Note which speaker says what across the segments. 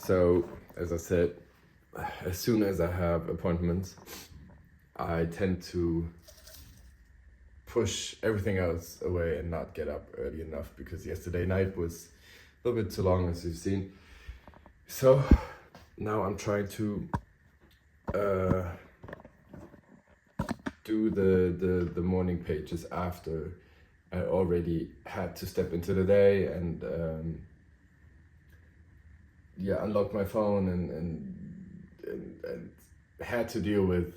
Speaker 1: So, as I said, as soon as I have appointments, I tend to push everything else away and not get up early enough because yesterday night was a little bit too long, as you've seen. So now I'm trying to do the morning pages after I already had to step into the day and unlock my phone and had to deal with,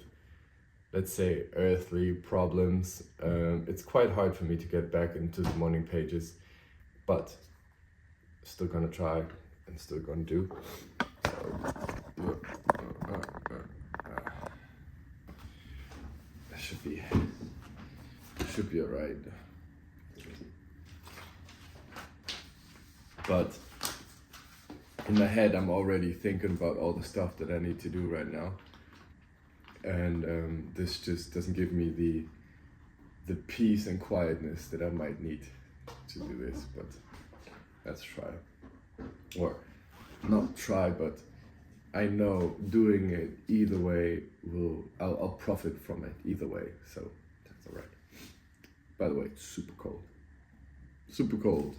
Speaker 1: let's say, earthly problems. It's quite hard for me to get back into the morning pages, but still gonna try and still gonna do. That should be alright. But in my head, I'm already thinking about all the stuff that I need to do right now. And this just doesn't give me the peace and quietness that I might need to do this, but let's try. Or not try, but I know doing it either way I'll profit from it either way, so that's alright. By the way, it's super cold. Super cold.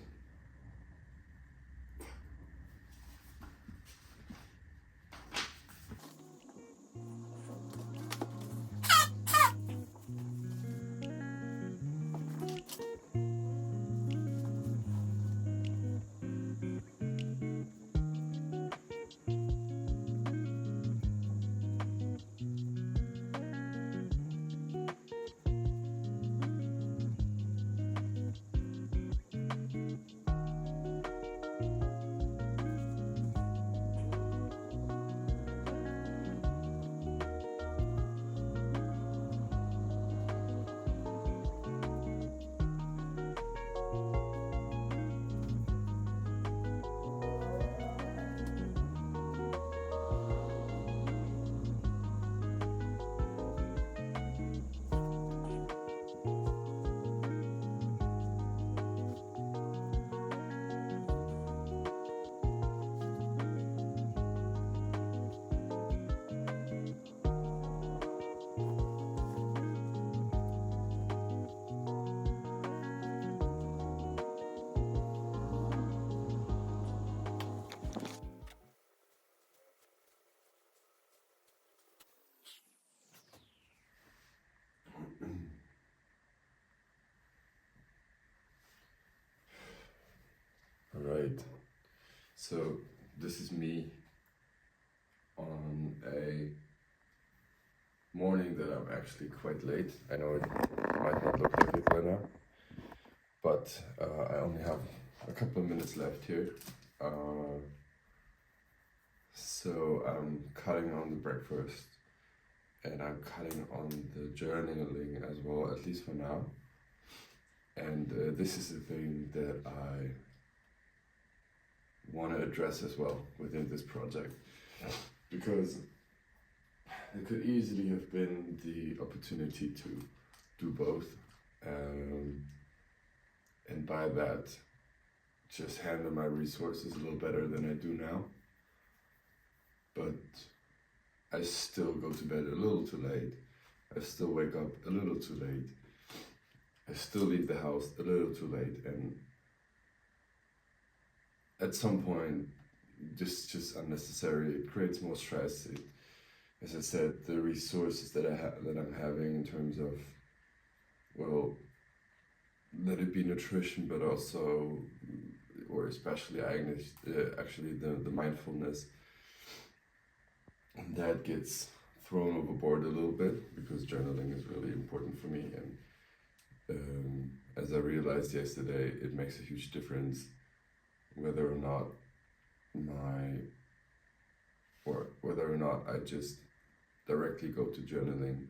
Speaker 1: Alright, so this is me on a morning that I'm actually quite late. I know it might not look like it right now, but I only have a couple of minutes left here. So I'm cutting on the breakfast and I'm cutting on the journaling as well, at least for now. And this is the thing that I want to address as well within this project, because it could easily have been the opportunity to do both, and by that just handle my resources a little better than I do now. But I still go to bed a little too late, I still wake up a little too late, I still leave the house a little too late, and at some point, just unnecessary. It creates more stress. As I said, the resources that I'm having in terms of, well, let it be nutrition, but also, or especially actually the mindfulness, that gets thrown overboard a little bit because journaling is really important for me. And as I realized yesterday, it makes a huge difference whether or not I just directly go to journaling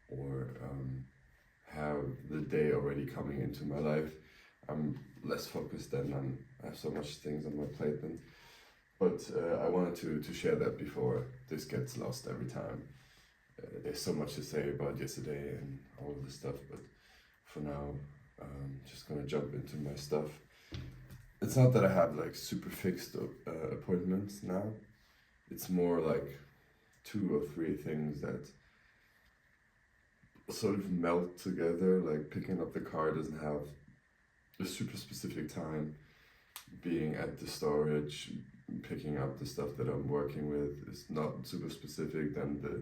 Speaker 1: or have the day already coming into my life. I'm less focused then, I have so much things on my plate then. But I wanted to share that before this gets lost every time. There's so much to say about yesterday and all of this stuff, but for now, I'm just gonna jump into my stuff. it's not that I have like super fixed appointments now. It's more like 2 or 3 things that sort of melt together. Like picking up the car doesn't have a super specific time. Being at the storage, picking up the stuff that I'm working with is not super specific. Then the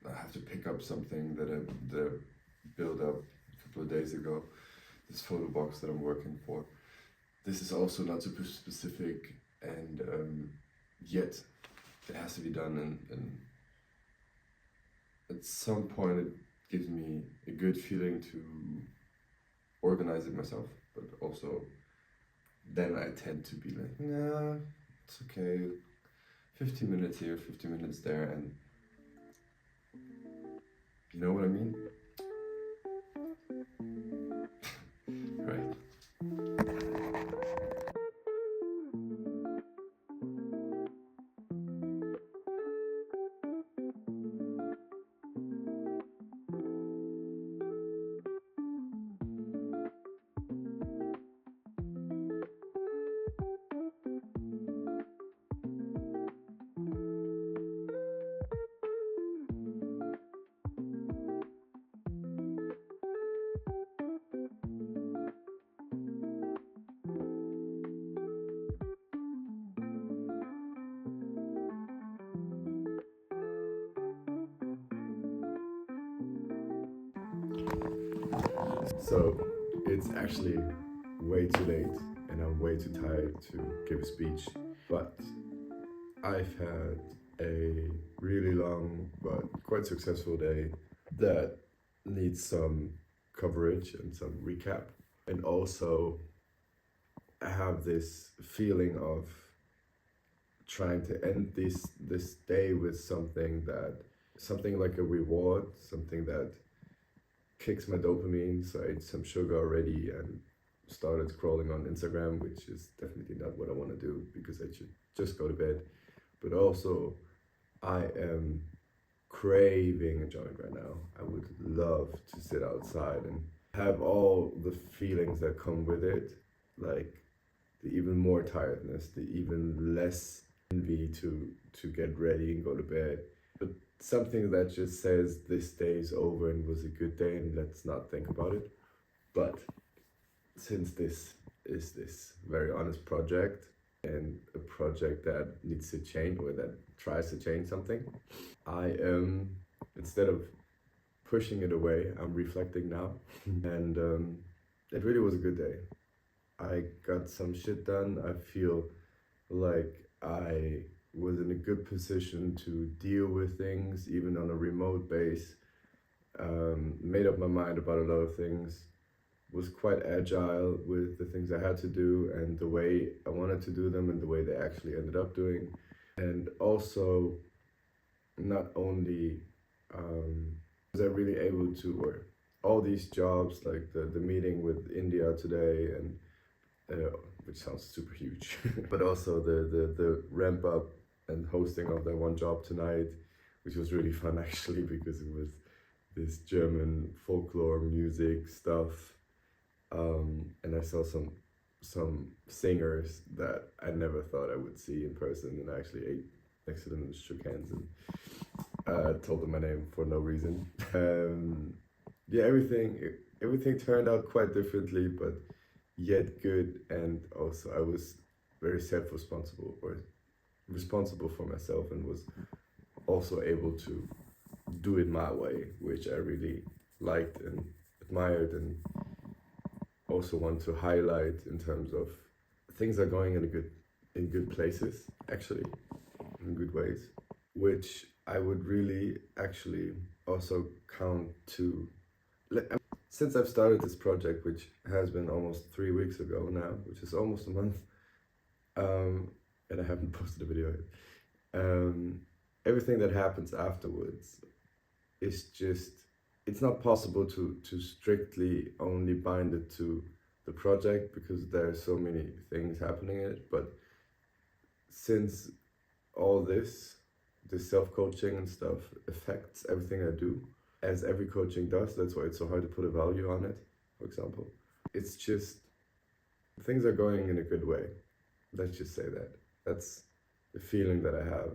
Speaker 1: I have to pick up something that I built up a couple of days ago. This photo box that I'm working for. This is also not super specific, and yet it has to be done. And at some point, it gives me a good feeling to organize it myself. But also, then I tend to be like, nah, it's okay. 15 minutes here, 15 minutes there, and you know what I mean? Right. So it's actually way too late and I'm way too tired to give a speech. But I've had a really long but quite successful day that needs some coverage and some recap. And also, I have this feeling of trying to end this day with something like a reward, something that kicks my dopamine. So I ate some sugar already and started scrolling on Instagram, which is definitely not what I want to do because I should just go to bed. But also, I am craving a joint right now. I would love to sit outside and have all the feelings that come with it, like the even more tiredness, the even less envy to get ready and go to bed. But something that just says this day is over and was a good day and let's not think about it. But since this is this very honest project and a project that needs to change or that tries to change something, I am, instead of pushing it away, I'm reflecting now. And it really was a good day. I got some shit done. I feel like I was in a good position to deal with things, even on a remote base. Made up my mind about a lot of things. Was quite agile with the things I had to do and the way I wanted to do them and the way they actually ended up doing. And also, not only was I really able to work all these jobs, like the meeting with India today, and which sounds super huge, but also the ramp up and hosting of that one job tonight, which was really fun actually because it was this German folklore music stuff. And I saw some singers that I never thought I would see in person, and I actually ate next to them and shook hands and told them my name for no reason. Yeah, everything turned out quite differently, but yet good. And also, I was very self-responsible or responsible for myself, and was also able to do it my way, which I really liked and admired, and also want to highlight in terms of things are going in good places, actually, in good ways, which I would really actually also count to. Since I've started this project, which has been almost 3 weeks ago now, which is almost a month, and I haven't posted a video yet, everything that happens afterwards is just, it's not possible to strictly only bind it to the project because there are so many things happening in it. But since all this self-coaching and stuff affects everything I do, as every coaching does, that's why it's so hard to put a value on it, for example. It's just, things are going in a good way. Let's just say that. That's the feeling that I have.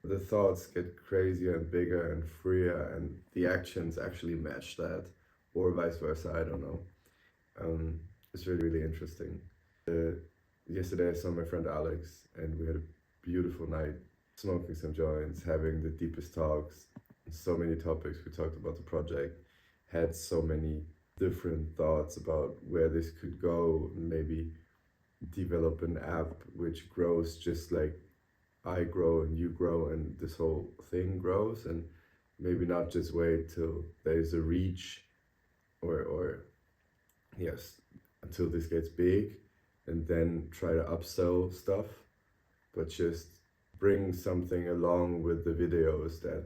Speaker 1: The thoughts get crazier and bigger and freer, and the actions actually match that, or vice versa. I don't know. It's really, really interesting. Yesterday, I saw my friend Alex, and we had a beautiful night, smoking some joints, having the deepest talks, so many topics. We talked about the project, had so many different thoughts about where this could go, maybe develop an app which grows just like I grow and you grow and this whole thing grows, and maybe not just wait till there's a reach or yes, until this gets big and then try to upsell stuff, but just bring something along with the videos that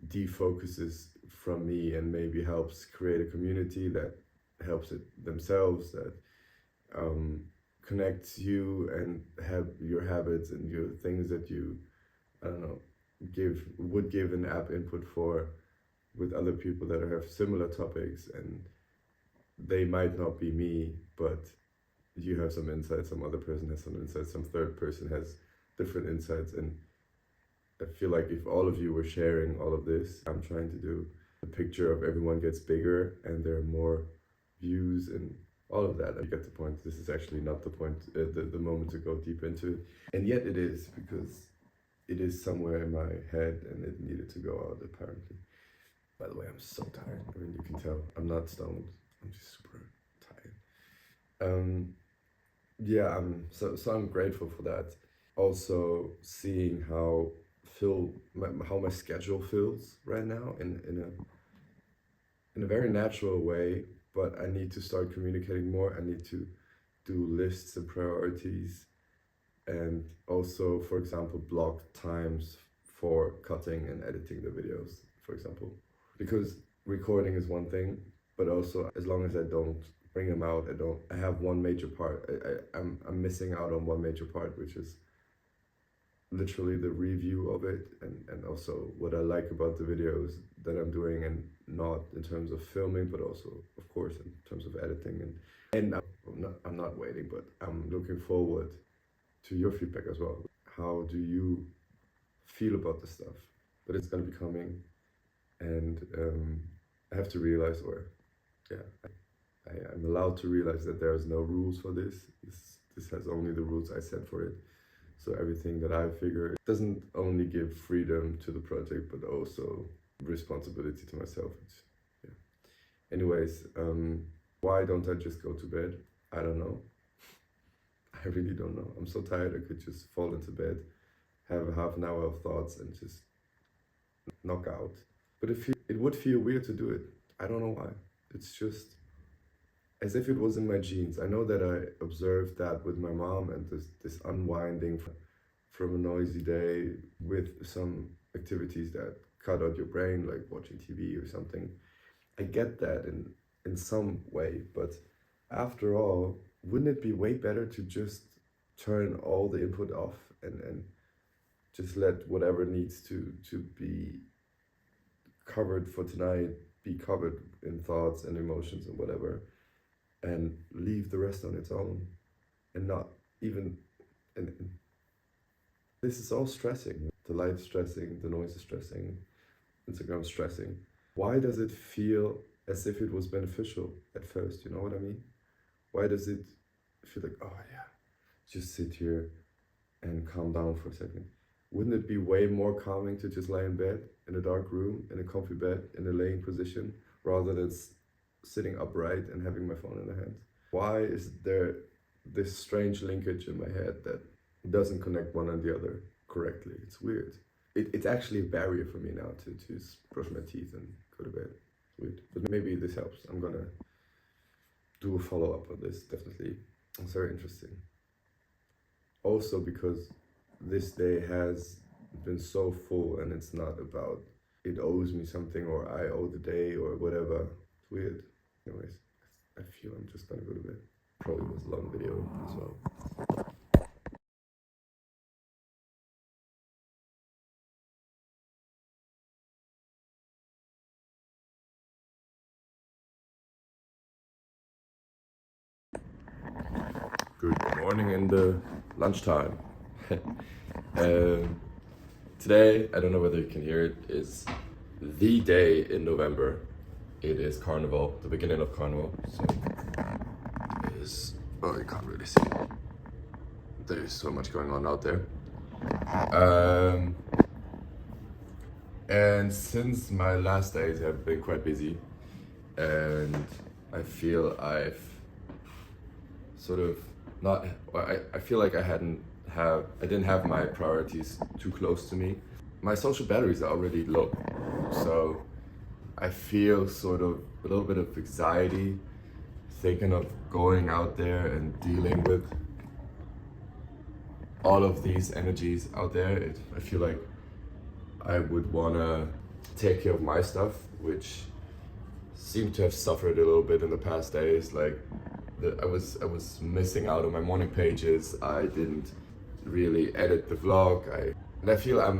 Speaker 1: defocuses from me and maybe helps create a community that helps it themselves, that connects you and have your habits and your things that you, I don't know, would give an app input for with other people that have similar topics, and they might not be me, but you have some insights, some other person has some insights, some third person has different insights, and I feel like if all of you were sharing all of this, I'm trying to do, the picture of everyone gets bigger and there are more views and all of that. You get the point. This is actually not the point, the moment to go deep into it. And yet it is, because it is somewhere in my head and it needed to go out apparently. By the way, I'm so tired. I mean, you can tell I'm not stoned. I'm just super tired. Yeah, so I'm grateful for that. Also seeing how my schedule feels right now in a very natural way, but I need to start communicating more. I need to do lists and priorities, and also, for example, block times for cutting and editing the videos, for example, because recording is one thing, but also as long as I don't bring them out, I have one major part. I'm missing out on one major part, which is literally the review of it, and also what I like about the videos that I'm doing, and not in terms of filming, but also of course in terms of editing, and I'm not waiting, but I'm looking forward to your feedback as well. How do you feel about this stuff? But it's gonna be coming, and I have to realize, or yeah, I'm allowed to realize that there is no rules for this. This has only the rules I set for it. So everything that I figure doesn't only give freedom to the project, but also responsibility to myself. Yeah. Anyways, why don't I just go to bed? I don't know. I really don't know. I'm so tired. I could just fall into bed, have a half an hour of thoughts, and just knock out. But it would feel weird to do it. I don't know why. It's just as if it was in my genes. I know that I observed that with my mom, and this unwinding from a noisy day with some activities that cut out your brain, like watching TV or something. I get that in some way, but after all, wouldn't it be way better to just turn all the input off and just let whatever needs to be covered for tonight be covered in thoughts and emotions and whatever, and leave the rest on its own, and not even, and this is all stressing. The light's stressing, the noise is stressing, Instagram's stressing. Why does it feel as if it was beneficial at first? You know what I mean? Why does it feel like, oh yeah, just sit here and calm down for a second? Wouldn't it be way more calming to just lie in bed, in a dark room, in a comfy bed, in a laying position, rather than sitting upright and having my phone in the hand? Why is there this strange linkage in my head that doesn't connect one and the other correctly? It's weird. It's actually a barrier for me now to brush my teeth and go to bed. It's weird. But maybe this helps. I'm gonna do a follow-up on this, definitely. It's very interesting. Also because this day has been so full, and it's not about it owes me something or I owe the day or whatever. It's weird. Anyways, I feel I'm just gonna go to bed. Probably was a long video as well. Good morning in the lunchtime. Today, I don't know whether you can hear it, is the day in November. It is Karneval, the beginning of Karneval. So it is, oh, you can't really see. There's so much going on out there. And since my last days have been quite busy, and I feel I've sort of not, I feel like I didn't have my priorities too close to me. My social batteries are already low, so I feel sort of a little bit of anxiety thinking of going out there and dealing with all of these energies out there. I feel like I would wanna take care of my stuff, which seemed to have suffered a little bit in the past days. Like I was missing out on my morning pages. I didn't really edit the vlog. And I feel I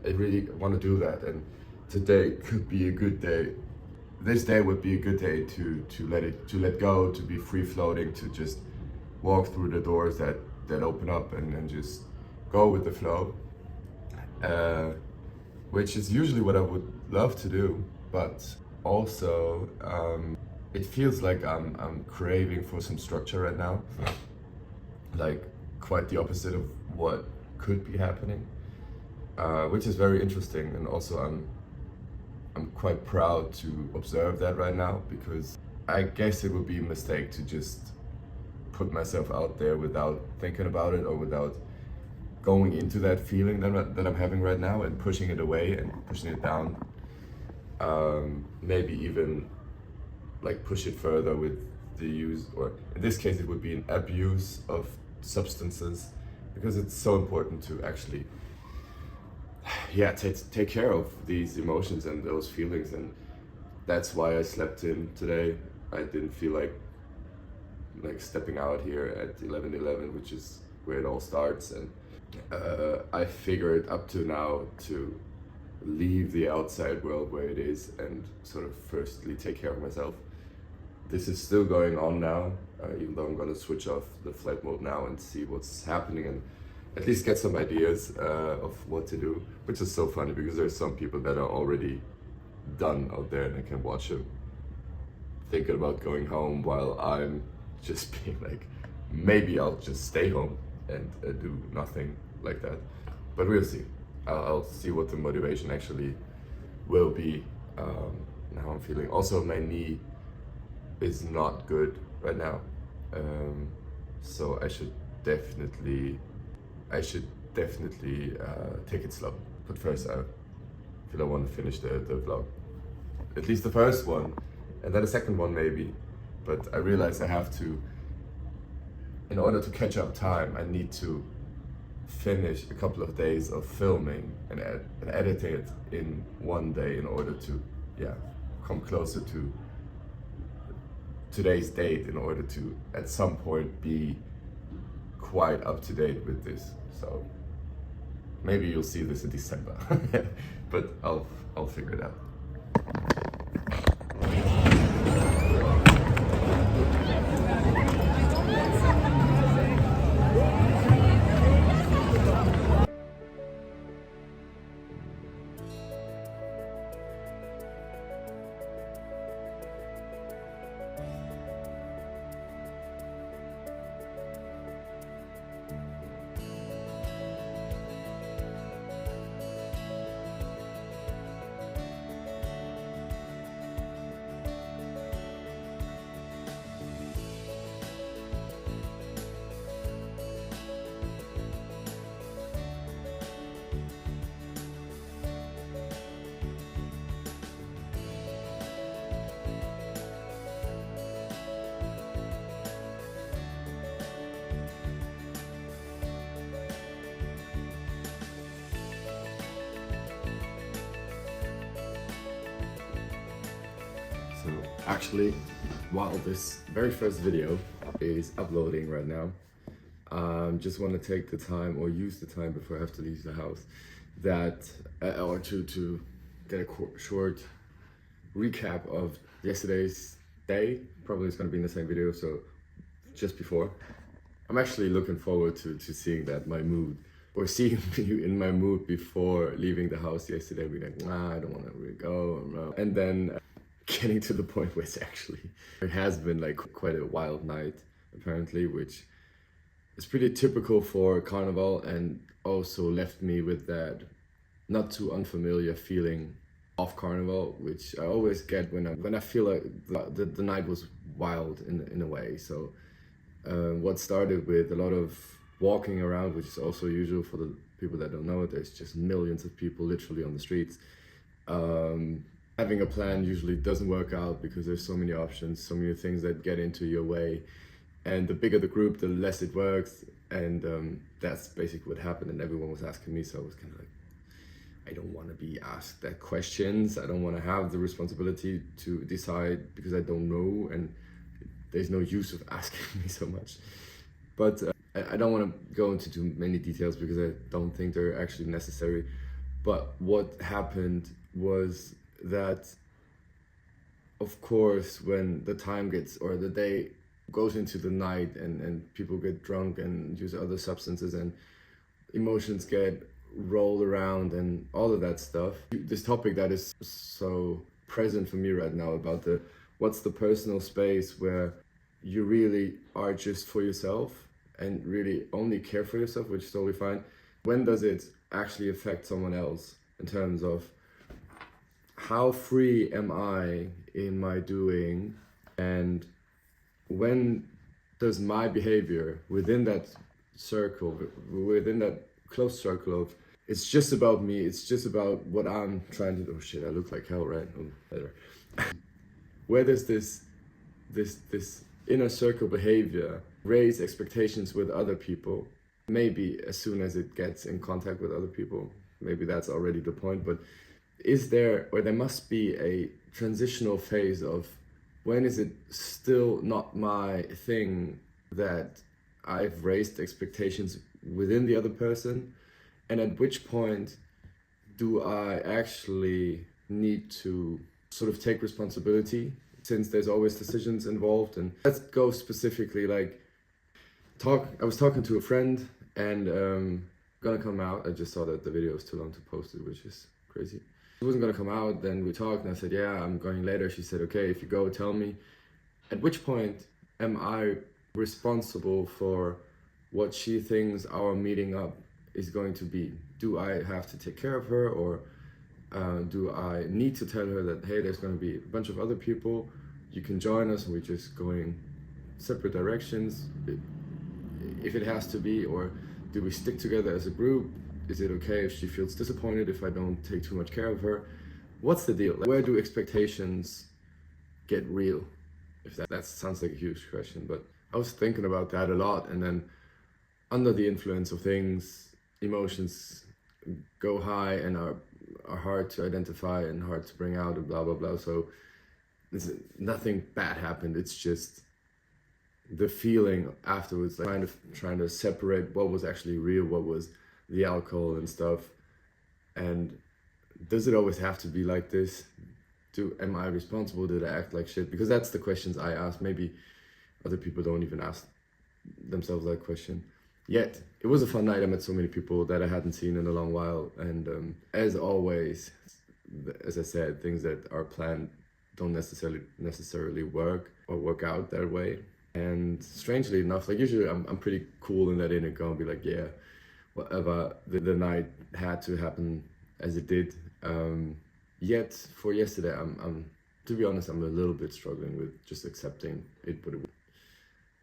Speaker 1: really want to do that. And today could be a good day. This day would be a good day to let go, to be free floating, to just walk through the doors that open up and just go with the flow. Which is usually what I would love to do, but also it feels like I'm craving for some structure right now, like quite the opposite of what could be happening, which is very interesting. And also I'm quite proud to observe that right now, because I guess it would be a mistake to just put myself out there without thinking about it, or without going into that feeling that I'm having right now and pushing it away and pushing it down. Maybe even like push it further with the use, or in this case it would be an abuse of substances, because it's so important to actually take care of these emotions and those feelings. And that's why I slept in today. I didn't feel like stepping out here at 11:11, which is where it all starts. And I figured up to now to leave the outside world where it is and sort of firstly take care of myself. This is still going on now, even though I'm gonna switch off the flight mode now and see what's happening and at least get some ideas of what to do, which is so funny because there's some people that are already done out there and I can watch them thinking about going home, while I'm just being like, maybe I'll just stay home and do nothing like that. But we'll see. I'll see what the motivation actually will be, and how I'm feeling. Also, my knee is not good right now, so I should definitely take it slow. But first, I feel I want to finish the vlog, at least the first one, and then the second one maybe. But I realize I have to, in order to catch up time, I need to finish a couple of days of filming and editing it in one day in order to come closer to today's date, in order to at some point be quite up to date with this. So maybe you'll see this in December, but I'll figure it out. So actually, while this very first video is uploading right now, just want to take the time, or use the time before I have to leave the house, or to get a short recap of yesterday's day. Probably it's going to be in the same video, so just before. I'm actually looking forward to seeing that, my mood, or seeing you in my mood before leaving the house yesterday, being like, nah, I don't want to really go, no. And then getting to the point where it has been like quite a wild night, apparently, which is pretty typical for Carnival, and also left me with that not too unfamiliar feeling of Carnival, which I always get when I feel like the night was wild in a way. So what started with a lot of walking around, which is also usual for the people that don't know it, there's just millions of people literally on the streets. Having a plan usually doesn't work out because there's so many options, so many things that get into your way. And the bigger the group, the less it works. And that's basically what happened. And everyone was asking me, so I was kind of like, I don't want to be asked that questions. I don't want to have the responsibility to decide because I don't know. And there's no use of asking me so much. But I don't want to go into too many details because I don't think they're actually necessary. But what happened was that, of course, when the time gets, or the day goes into the night, and people get drunk and use other substances, and emotions get rolled around and all of that stuff. This topic that is so present for me right now about what's the personal space where you really are just for yourself and really only care for yourself, which is totally fine. When does it actually affect someone else in terms of how free am I in my doing, and when does my behavior within that circle, within that close circle of, it's just about me, it's just about what I'm trying to do. Oh shit, I look like hell, right? Oh, better. Where does this inner circle behavior raise expectations with other people? Maybe as soon as it gets in contact with other people, maybe that's already the point. But is there, or there must be, a transitional phase of when is it still not my thing that I've raised expectations within the other person? And at which point do I actually need to sort of take responsibility, since there's always decisions involved? And let's go specifically, like, I was talking to a friend, and gonna come out. I just saw that the video is too long to post it, which is crazy. It wasn't gonna come out, then we talked, and I said, yeah, I'm going later. She said, okay, if you go, tell me. At which point am I responsible for what she thinks our meeting up is going to be? Do I have to take care of her, or do I need to tell her that, hey, there's going to be a bunch of other people, you can join us, and we're just going separate directions if it has to be? Or do we stick together as a group? Is it okay if she feels disappointed if I don't take too much care of her? What's the deal? Where do expectations get real? If that sounds like a huge question, but I was thinking about that a lot. And then under the influence of things, emotions go high and are hard to identify and hard to bring out, and blah blah blah. So nothing bad happened. It's just the feeling afterwards, like trying to separate what was actually real, what was the alcohol and stuff. And does it always have to be like this? Am I responsible? Did I act like shit? Because that's the questions I ask. Maybe other people don't even ask themselves that question. Yet it was a fun night. I met so many people that I hadn't seen in a long while, and as always, as I said, things that are planned don't necessarily work or work out that way. And strangely enough, like, usually I'm pretty cool in that in and go and be like, yeah, whatever, the night had to happen as it did. Yet for yesterday, I'm to be honest, I'm a little bit struggling with just accepting it, but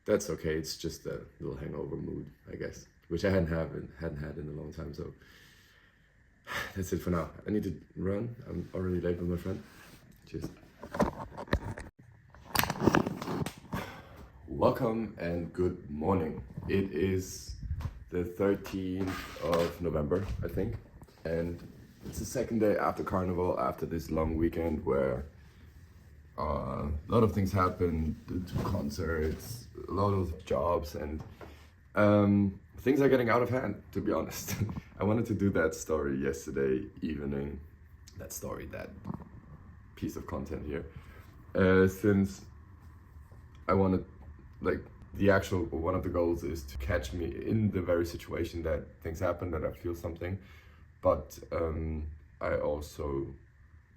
Speaker 1: that's okay. It's just a little hangover mood, I guess, which I hadn't had in a long time. So that's it for now. I need to run. I'm already late with my friend. Cheers. Welcome and good morning. It is the 13th of November, I think, and it's the second day after Carnival, after this long weekend where a lot of things happened, 2 concerts, a lot of jobs, and things are getting out of hand, to be honest. I wanted to do that story yesterday evening, that piece of content here, since I wanted, like, the actual, one of the goals is to catch me in the very situation that things happen, that I feel something. But I also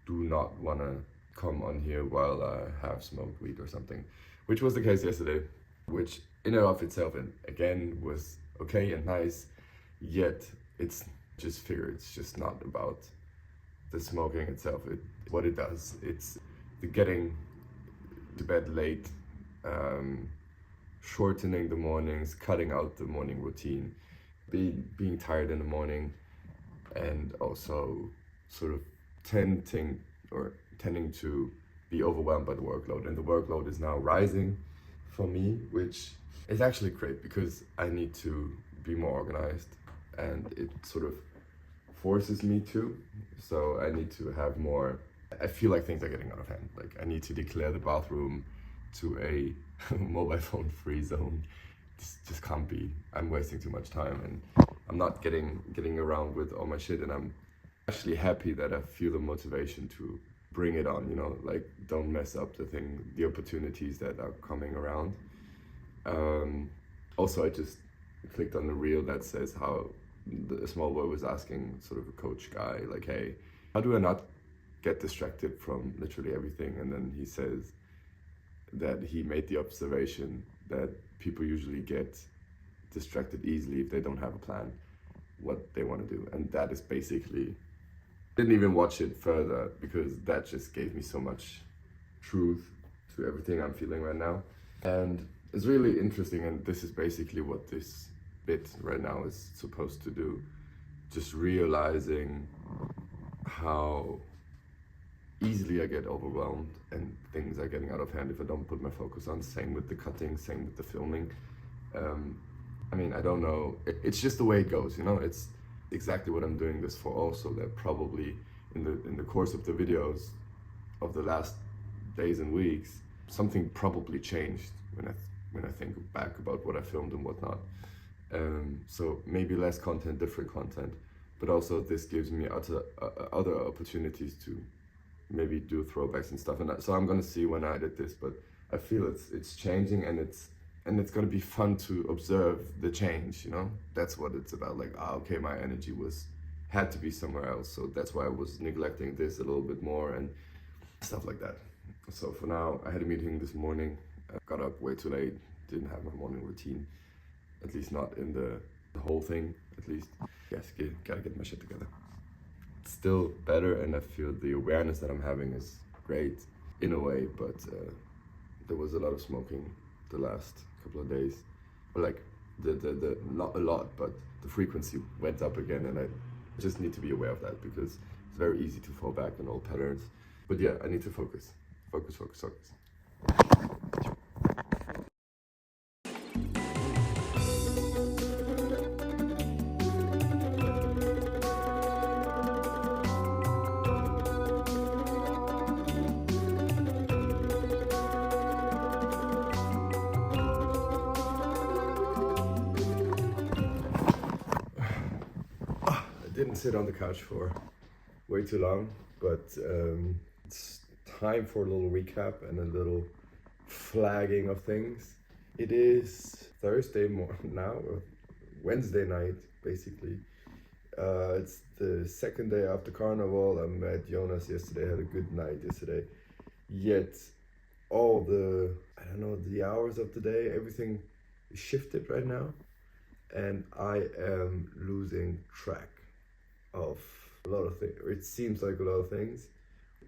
Speaker 1: do not want to come on here while I have smoked weed or something, which was the case yesterday, which in and of itself, and again, was okay and nice, yet it's just figure it's just not about the smoking itself. What it does, it's the getting to bed late, shortening the mornings, cutting out the morning routine, being tired in the morning, and also sort of tending to be overwhelmed by the workload. And the workload is now rising for me, which is actually great because I need to be more organized, and it sort of forces me to. So I need to have more, I feel like things are getting out of hand. Like I need to declare the bathroom to a mobile phone free zone. This just can't be. I'm wasting too much time and I'm not getting around with all my shit, and I'm actually happy that I feel the motivation to bring it on, you know, like don't mess up the opportunities that are coming around. Also, I just clicked on the reel that says how the small boy was asking sort of a coach guy, like, hey, how do I not get distracted from literally everything? And then he says that he made the observation that people usually get distracted easily if they don't have a plan what they want to do. And that is basically, didn't even watch it further because that just gave me so much truth to everything I'm feeling right now. And it's really interesting, and this is basically what this bit right now is supposed to do. Just realizing how easily I get overwhelmed and things are getting out of hand if I don't put my focus on. Same with the cutting, same with the filming. I mean, I don't know, it's just the way it goes, you know. It's exactly what I'm doing this for also, that probably in the course of the videos of the last days and weeks, something probably changed when I think back about what I filmed and whatnot. So maybe less content, different content, but also this gives me other opportunities to maybe do throwbacks and stuff. And so I'm gonna see when I edit this, but I feel it's changing, and it's gonna be fun to observe the change, you know? That's what it's about. Like, okay, my energy had to be somewhere else, so that's why I was neglecting this a little bit more and stuff like that. So for now, I had a meeting this morning, got up way too late, didn't have my morning routine, at least not in the whole thing, at least. Yes, gotta get my shit together. It's still better, and I feel the awareness that I'm having is great in a way, but there was a lot of smoking the last couple of days. But like the not a lot, but the frequency went up again, and I just need to be aware of that because it's very easy to fall back on old patterns. But yeah, I need to focus. Didn't sit on the couch for way too long, but it's time for a little recap and a little flagging of things. It is Thursday morning now, or Wednesday night, basically. It's the second day after Karneval. I met Jonas yesterday, had a good night yesterday. Yet all the hours of the day, everything is shifted right now, and I am losing track of a lot of things. It seems like a lot of things,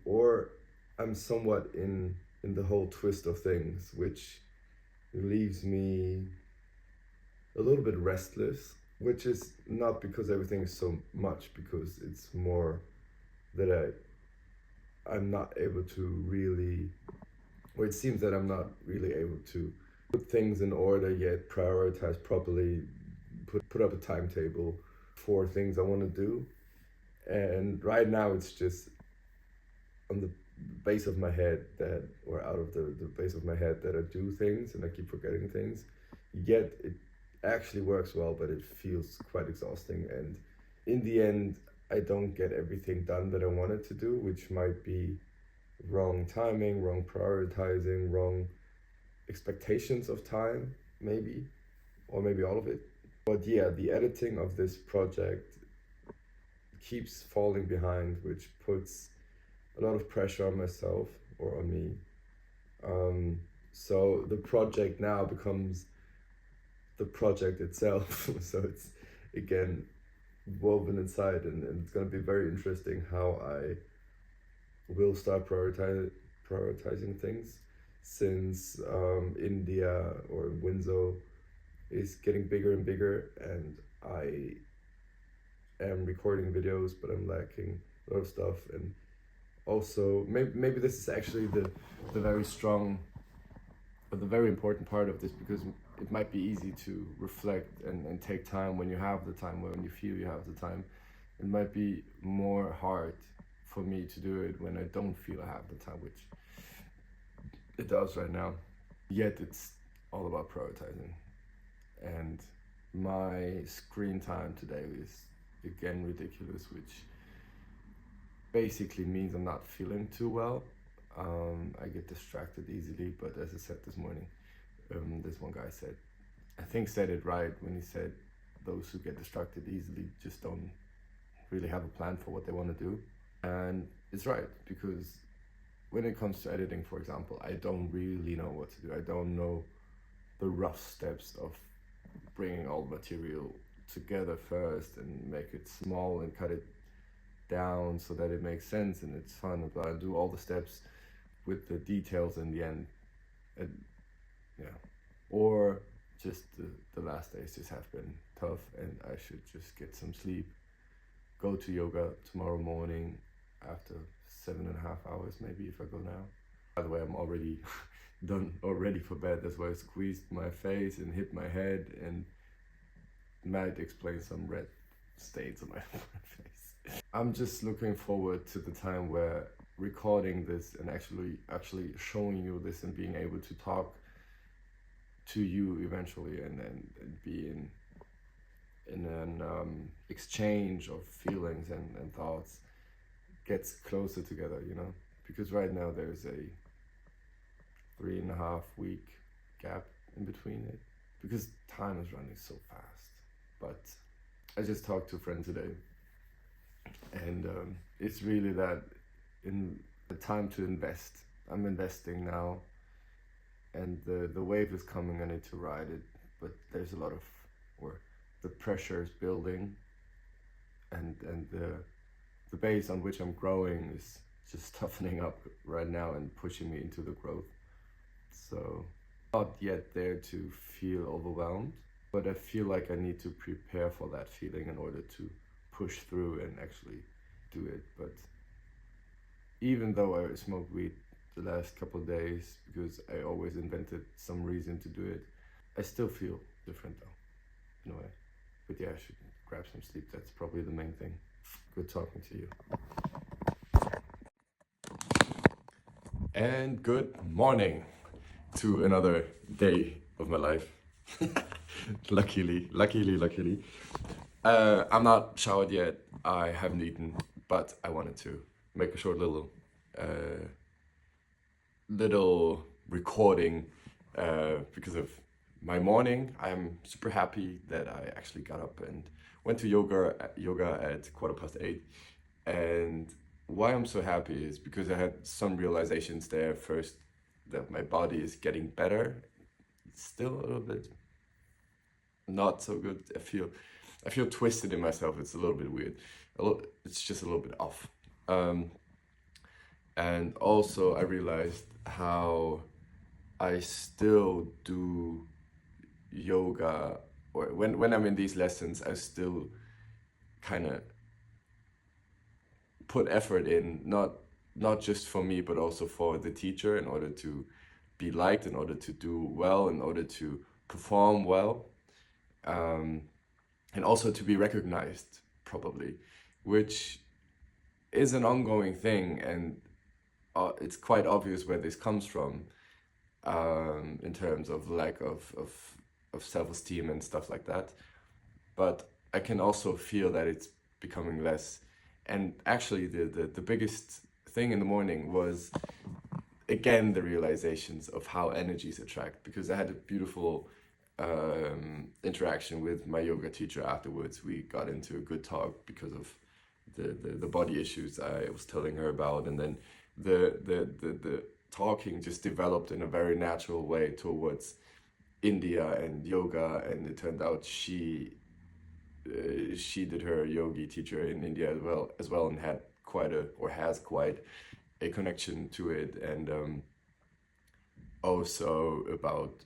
Speaker 1: or I'm somewhat in the whole twist of things, which leaves me a little bit restless, which is not because everything is so much, because it's more that I'm not able to really, or it seems that I'm not really able to put things in order yet, prioritize properly, put up a timetable for things I want to do. And right now it's just on the base of my head or out of the base of my head that I do things and I keep forgetting things. Yet it actually works well, but it feels quite exhausting. And in the end, I don't get everything done that I wanted to do, which might be wrong timing, wrong prioritizing, wrong expectations of time. maybe, or maybe all of it. But yeah, the editing of this project keeps falling behind, which puts a lot of pressure on myself or on me. So the project now becomes the project itself. So it's again woven inside, and it's going to be very interesting how I will start prioritizing things, since India or Windsor is getting bigger and bigger, and I am recording videos, but I'm lacking a lot of stuff. And also, maybe this is actually the very strong, but the very important part of this, because it might be easy to reflect and take time when you have the time, when you feel you have the time. It might be more hard for me to do it when I don't feel I have the time, which it does right now. Yet it's all about prioritizing. And my screen time today is again ridiculous, which basically means I'm not feeling too well. I get distracted easily, but as I said this morning, this one guy said it right when he said those who get distracted easily just don't really have a plan for what they want to do. And it's right, because when it comes to editing, for example, I don't really know what to do. I don't know the rough steps of bringing all the material together first and make it small and cut it down so that it makes sense and it's fun. But I do all the steps with the details in the end. And yeah, or just the last days just have been tough, and I should just get some sleep, go to yoga tomorrow morning after 7.5 hours, maybe, if I go now. By the way, I'm already done already for bed. That's why I squeezed my face and hit my head, and might explain some red stains on my face. I'm just looking forward to the time where recording this and actually showing you this and being able to talk to you eventually, and be in an exchange of feelings and thoughts gets closer together, you know, because right now there's a 3.5 week gap in between it, because time is running so fast. But I just talked to a friend today, and it's really that in the time to invest. I'm investing now, and the wave is coming. I need to ride it, but there's a lot of, or the pressure is building, and the base on which I'm growing is just toughening up right now and pushing me into the growth. So not yet there to feel overwhelmed, but I feel like I need to prepare for that feeling in order to push through and actually do it. But even though I smoked weed the last couple of days, because I always invented some reason to do it, I still feel different though, in a way. But yeah, I should grab some sleep. That's probably the main thing. Good talking to you. And good morning to another day of my life. Luckily. I'm not showered yet. I haven't eaten, but I wanted to make a short little recording because of my morning. I'm super happy that I actually got up and went to yoga at 8:15. And why I'm so happy is because I had some realizations there. First, that my body is getting better. It's still a little bit not so good. I feel twisted in myself. It's a little bit weird. It's just a little bit off. And also I realized how I still do yoga, or when I'm in these lessons, I still kind of put effort in, not just for me, but also for the teacher, in order to be liked, in order to do well, in order to perform well, and also to be recognized, probably, which is an ongoing thing. And it's quite obvious where this comes from, in terms of lack of self-esteem and stuff like that. But I can also feel that it's becoming less. And actually the biggest thing in the morning was, again, the realizations of how energies attract, because I had a beautiful interaction with my yoga teacher afterwards. We got into a good talk because of the body issues I was telling her about, and then the talking just developed in a very natural way towards India and yoga, and it turned out she did her yogi teacher in India as well, and had quite a or has quite a connection to it, and also about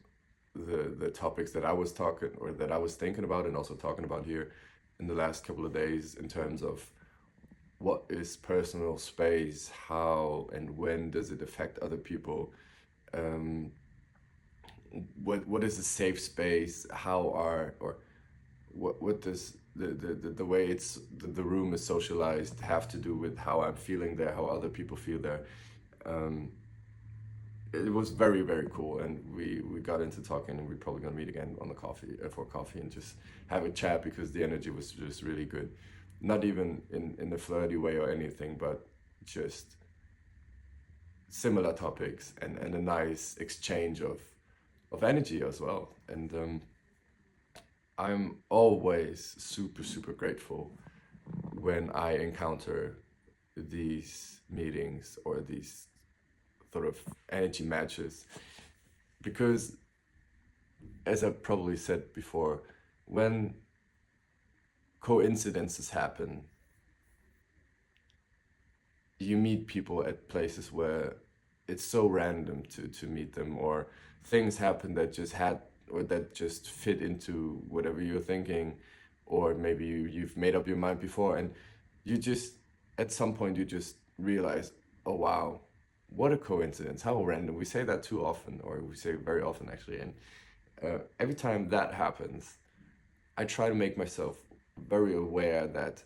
Speaker 1: the topics that I was talking or that I was thinking about and also talking about here in the last couple of days in terms of what is personal space, how and when does it affect other people, um, what is a safe space, how are or what does the way the room is socialized have to do with how I'm feeling there, how other people feel there. Um, it was very very cool, and we got into talking, and we're probably gonna meet again on the coffee for coffee and just have a chat because the energy was just really good. Not even in a flirty way or anything, but just similar topics and a nice exchange of energy as well. And I'm always super super grateful when I encounter these meetings or these sort of energy matches, because as I probably said before, when coincidences happen, you meet people at places where it's so random to meet them, or things happen that just had or that just fit into whatever you're thinking, or maybe you've made up your mind before, and you just at some point you just realize, oh wow, what a coincidence, how random. We say that too often, or we say it very often actually, and every time that happens, I try to make myself very aware that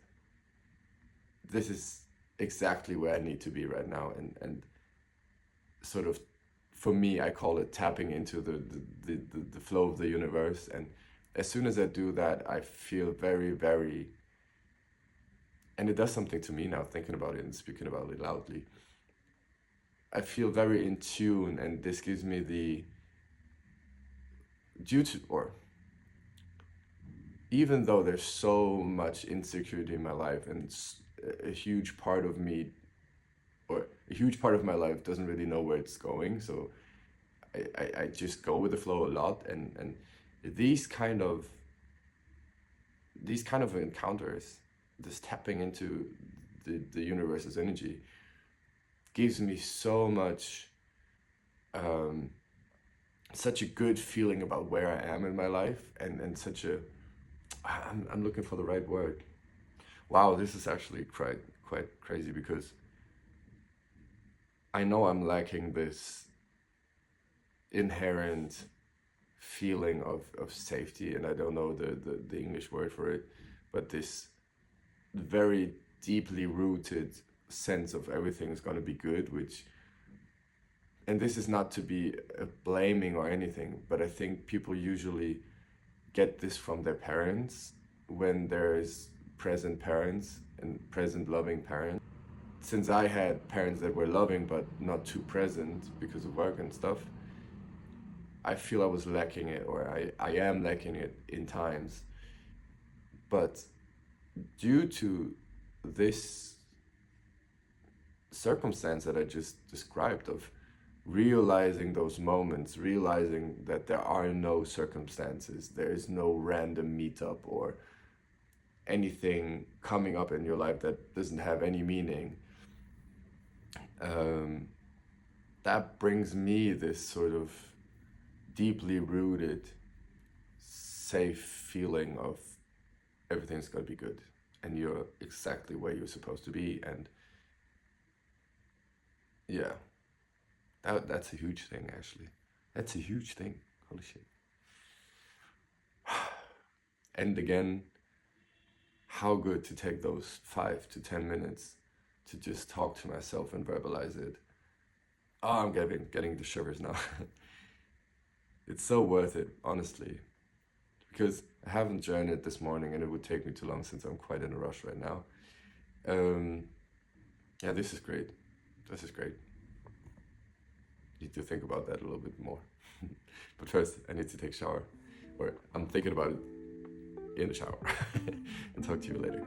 Speaker 1: this is exactly where I need to be right now, and sort of, for me, I call it tapping into the flow of the universe. And as soon as I do that, I feel very very, and it does something to me now thinking about it and speaking about it loudly. I feel very in tune, and this gives me the due to or even though there's so much insecurity in my life, and a huge part of me or a huge part of my life doesn't really know where it's going, so I just go with the flow a lot, and these kind of these kind of encounters, this tapping into the universe's energy, gives me so much such a good feeling about where I am in my life, and such a I'm looking for the right word. Wow, this is actually quite crazy, because I know I'm lacking this inherent feeling of safety, and I don't know the English word for it, but this very deeply rooted sense of everything is going to be good, which, and this is not to be blaming or anything, but I think people usually get this from their parents when there is present parents and present loving parents. Since I had parents that were loving but not too present because of work and stuff, I feel I was lacking it, or I am lacking it in times. But due to this circumstance that I just described, of realizing those moments, realizing that there are no circumstances, there is no random meetup or anything coming up in your life that doesn't have any meaning, that brings me this sort of deeply rooted, safe feeling of everything's gonna be good and you're exactly where you're supposed to be. And yeah, that's a huge thing, actually. That's a huge thing. Holy shit. And again, how good to take those 5 to 10 minutes to just talk to myself and verbalize it. Oh, I'm getting the shivers now. It's so worth it, honestly, because I haven't journeyed this morning, and it would take me too long since I'm quite in a rush right now. Yeah, this is great. This is great. Need to think about that a little bit more. But first, I need to take a shower. or I'm thinking about it in the shower. And talk to you later.